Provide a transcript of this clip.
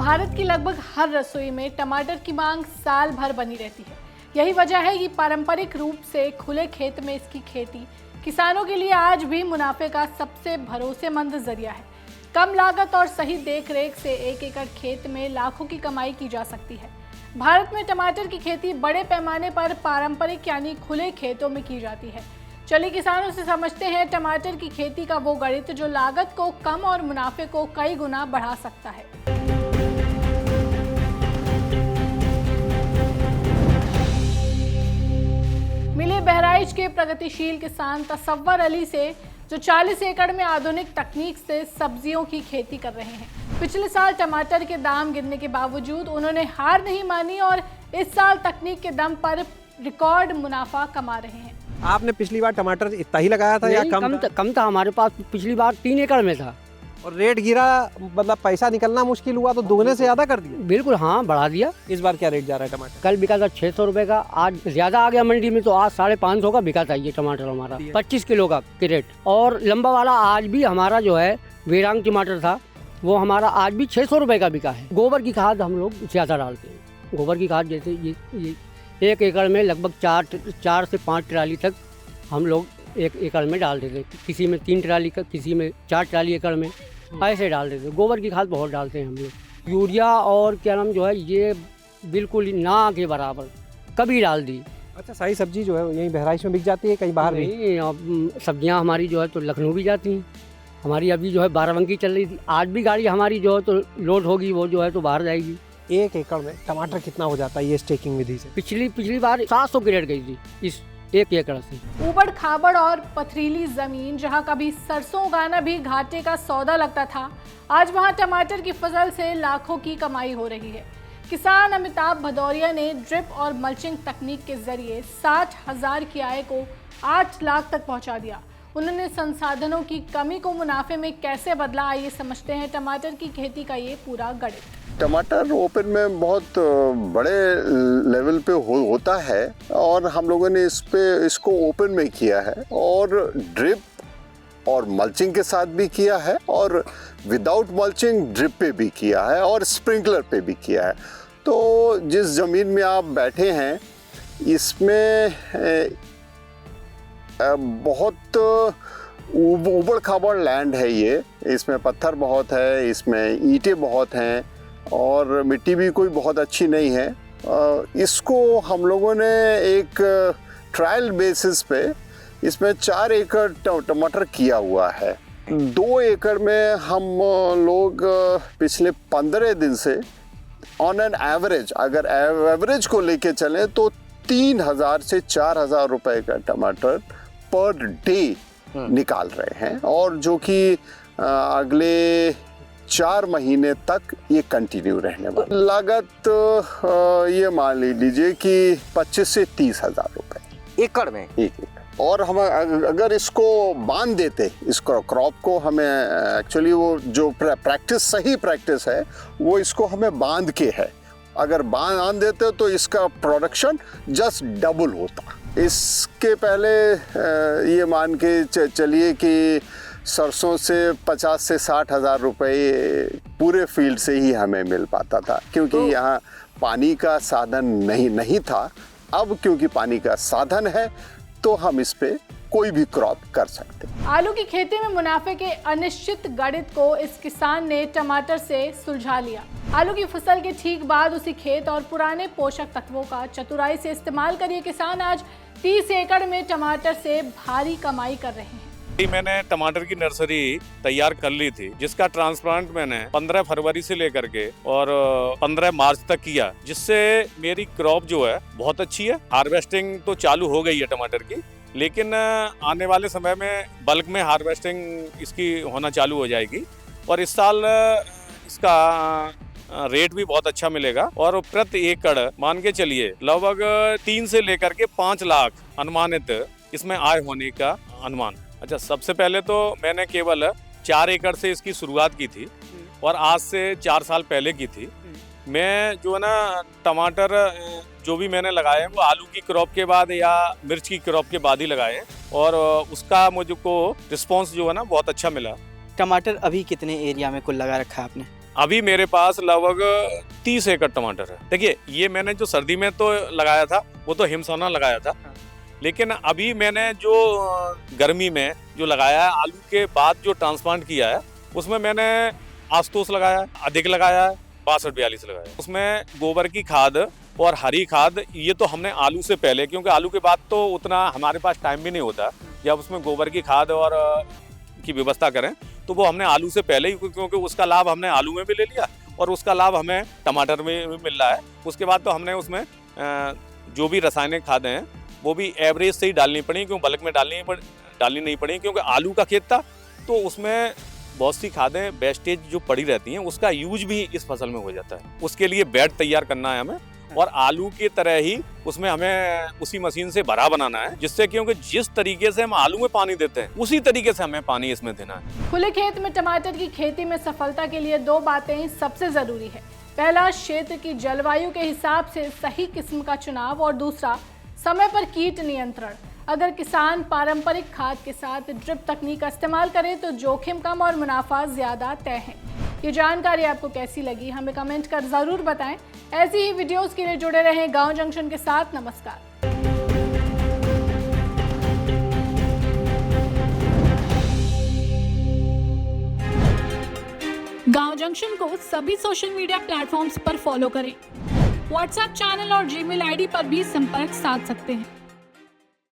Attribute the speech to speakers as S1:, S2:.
S1: भारत की लगभग हर रसोई में टमाटर की मांग साल भर बनी रहती है। यही वजह है कि पारंपरिक रूप से खुले खेत में इसकी खेती किसानों के लिए आज भी मुनाफे का सबसे भरोसेमंद जरिया है। कम लागत और सही देखरेख से 1 एकड़ खेत में लाखों की कमाई की जा सकती है। भारत में टमाटर की खेती बड़े पैमाने पर पारंपरिक यानी खुले खेतों में की जाती है। चलिए किसानों से समझते हैं टमाटर की खेती का वो गणित जो लागत को कम और मुनाफे को कई गुना बढ़ा सकता है। मिले बहराइच के प्रगतिशील किसान तसव्वुर अली से जो 40 एकड़ में आधुनिक तकनीक से सब्जियों की खेती कर रहे हैं। पिछले साल टमाटर के दाम गिरने के बावजूद उन्होंने हार नहीं मानी और इस साल तकनीक के दम पर रिकॉर्ड मुनाफा कमा रहे हैं।
S2: आपने पिछली बार टमाटर इतना ही लगाया था या
S3: कम था? हमारे पास पिछली बार 3 एकड़ में था
S2: और रेट गिरा, मतलब पैसा निकलना मुश्किल हुआ तो दुगने से ज्यादा कर दिया।
S3: बिल्कुल, हाँ बढ़ा दिया।
S2: इस बार क्या रेट जा रहा है टमाटर?
S3: कल बिका था 600 रुपए का, आज ज्यादा आ गया मंडी में तो आज 550 का बिका था ये टमाटर हमारा 25 किलो का क्रेट। और लंबा वाला आज भी हमारा जो है वेरांग टमाटर था वो हमारा आज भी 600 रुपए का बिका है। गोबर की खाद हम लोग ज्यादा डालते हैं। गोबर की खाद जैसे ये 1 एकड़ में लगभग 4 से 5 ट्राली तक हम लोग 1 एकड़ में डाल देते। किसी में 3 ट्राली का, किसी में 4 ट्राली एकड़ में ऐसे डाल देते। गोबर की खाद बहुत डालते हैं हम लोग। यूरिया और क्या नाम जो है ये बिल्कुल ना के बराबर कभी डाल दी।
S2: अच्छा, सारी सब्जी जो है यहीं बहराइच में बिक जाती है, कहीं बाहर
S3: नहीं? अब सब्जियां हमारी जो है तो लखनऊ भी जाती हैं। हमारी अभी जो है बाराबंकी चल रही थी, आज भी गाड़ी हमारी जो है तो लोड होगी वो जो है तो बाहर जाएगी।
S2: 1 एकड़ में टमाटर कितना हो जाता है ये स्टेकिंग विधि से?
S3: पिछली बार 700 क्रेट गई थी इस 1 एकड़ से।
S1: ऊबड़ खाबड़ और पथरीली जमीन जहां कभी सरसों उगाना भी घाटे का सौदा लगता था, आज वहां टमाटर की फसल से लाखों की कमाई हो रही है। किसान अमिताभ भदौरिया ने ड्रिप और मल्चिंग तकनीक के जरिए 60,000 की आय को 8 लाख तक पहुंचा दिया। उन्होंने संसाधनों की कमी को मुनाफे में कैसे बदला, आइए समझते हैं टमाटर की खेती का ये पूरा गणित।
S4: टमाटर ओपन में बहुत बड़े लेवल पे होता है और हम लोगों ने इसको ओपन में किया है और ड्रिप और मल्चिंग के साथ भी किया है और विदाउट मल्चिंग ड्रिप पे भी किया है और स्प्रिंकलर पे भी किया है। तो जिस ज़मीन में आप बैठे हैं इसमें बहुत ऊबड़ खाबड़ लैंड है ये। इसमें पत्थर बहुत है, इसमें ईंटें बहुत हैं और मिट्टी भी कोई बहुत अच्छी नहीं है। इसको हम लोगों ने एक ट्रायल बेसिस पे इसमें 4 एकड़ टमाटर किया हुआ है। 2 एकड़ में हम लोग पिछले 15 दिन से ऑन एन एवरेज, अगर एवरेज को लेके चलें तो 3,000 से 4,000 रुपए का टमाटर पर डे निकाल रहे हैं और जो कि अगले 4 महीने तक ये कंटिन्यू रहने वाला। लागत ये मान लीजिए कि 25 से 30,000 रुपए
S2: एकड़ में।
S4: 1 एकड़। और हम अगर इसको बांध देते, इस क्रॉप को हमें एक्चुअली वो जो सही प्रैक्टिस है वो इसको हमें बांध के है। अगर बांध देते तो इसका प्रोडक्शन जस्ट डबल होता। इसके पहले ये मान के चलिए कि सरसों से 50 से 60,000 रुपए पूरे फील्ड से ही हमें मिल पाता था, क्योंकि यहाँ पानी का साधन नहीं था। अब क्योंकि पानी का साधन है तो हम इस पे कोई भी क्रॉप कर सकते।
S1: आलू की खेती में मुनाफे के अनिश्चित गणित को इस किसान ने टमाटर से सुलझा लिया। आलू की फसल के ठीक बाद उसी खेत और पुराने पोषक तत्वों का चतुराई से इस्तेमाल कर ये किसान आज 30 एकड़ में टमाटर से भारी कमाई कर रहे हैं।
S5: मैंने टमाटर की नर्सरी तैयार कर ली थी, जिसका ट्रांसप्लांट मैंने 15 फरवरी से लेकर के और 15 मार्च तक किया, जिससे मेरी क्रॉप जो है बहुत अच्छी है। हार्वेस्टिंग तो चालू हो गई है टमाटर की, लेकिन आने वाले समय में बल्क में हार्वेस्टिंग इसकी होना चालू हो जाएगी और इस साल इसका रेट भी बहुत अच्छा मिलेगा और प्रति एकड़ मान के चलिए लगभग 3 से लेकर के 5 लाख अनुमानित इसमें आय होने का अनुमान। अच्छा, सबसे पहले तो मैंने केवल 4 एकड़ से इसकी शुरुआत की थी और आज से 4 साल पहले की थी। मैं जो है ना टमाटर जो भी मैंने लगाए हैं वो आलू की क्रॉप के बाद या मिर्च की क्रॉप के बाद ही लगाए और उसका मुझको रिस्पांस जो है ना बहुत अच्छा मिला।
S6: टमाटर अभी कितने एरिया में कुल लगा रखा है आपने?
S5: अभी मेरे पास लगभग 30 एकड़ टमाटर है। देखिए ये मैंने जो सर्दी में तो लगाया था वो तो हिमसाना लगाया था, लेकिन अभी मैंने जो गर्मी में जो लगाया है आलू के बाद जो ट्रांसप्लांट किया है उसमें मैंने आशुतोष लगाया है, अधिक लगाया है, 62-42 लगाया है। उसमें गोबर की खाद और हरी खाद ये तो हमने आलू से पहले, क्योंकि आलू के बाद तो उतना हमारे पास टाइम भी नहीं होता जब उसमें गोबर की खाद और की व्यवस्था करें, तो वो हमने आलू से पहले ही, क्योंकि उसका लाभ हमने आलू में भी ले लिया और उसका लाभ हमें टमाटर में भी मिल रहा है। उसके बाद तो हमने उसमें जो भी रासायनिक खादें हैं वो भी एवरेज से ही डालनी पड़ी, क्योंकि बल्क में डालनी नहीं पड़ी, क्योंकि आलू का खेत था तो उसमें बहुत सी खादें वेस्टेज जो पड़ी रहती हैं उसका यूज भी इस फसल में हो जाता है। उसके लिए बेड तैयार करना है हमें और आलू की तरह ही उसमें हमें उसी मशीन से भरा बनाना है, जिससे क्योंकि जिस तरीके से हम आलू में पानी देते हैं उसी तरीके से हमें पानी इसमें देना है।
S1: खुले खेत में टमाटर की खेती में सफलता के लिए 2 बातें सबसे जरूरी है। पहला, क्षेत्र की जलवायु के हिसाब से सही किस्म का चुनाव और दूसरा, समय पर कीट नियंत्रण। अगर किसान पारंपरिक खाद के साथ ड्रिप तकनीक का इस्तेमाल करे तो जोखिम कम और मुनाफा ज्यादा तय है। ये जानकारी आपको कैसी लगी हमें कमेंट कर जरूर बताएं। ऐसी ही वीडियोस के लिए जुड़े रहें गांव जंक्शन के साथ। नमस्कार। गांव जंक्शन को सभी सोशल मीडिया प्लेटफॉर्म्स पर फॉलो करें। व्हाट्सएप चैनल और जीमेल आईडी पर भी संपर्क साध सकते हैं।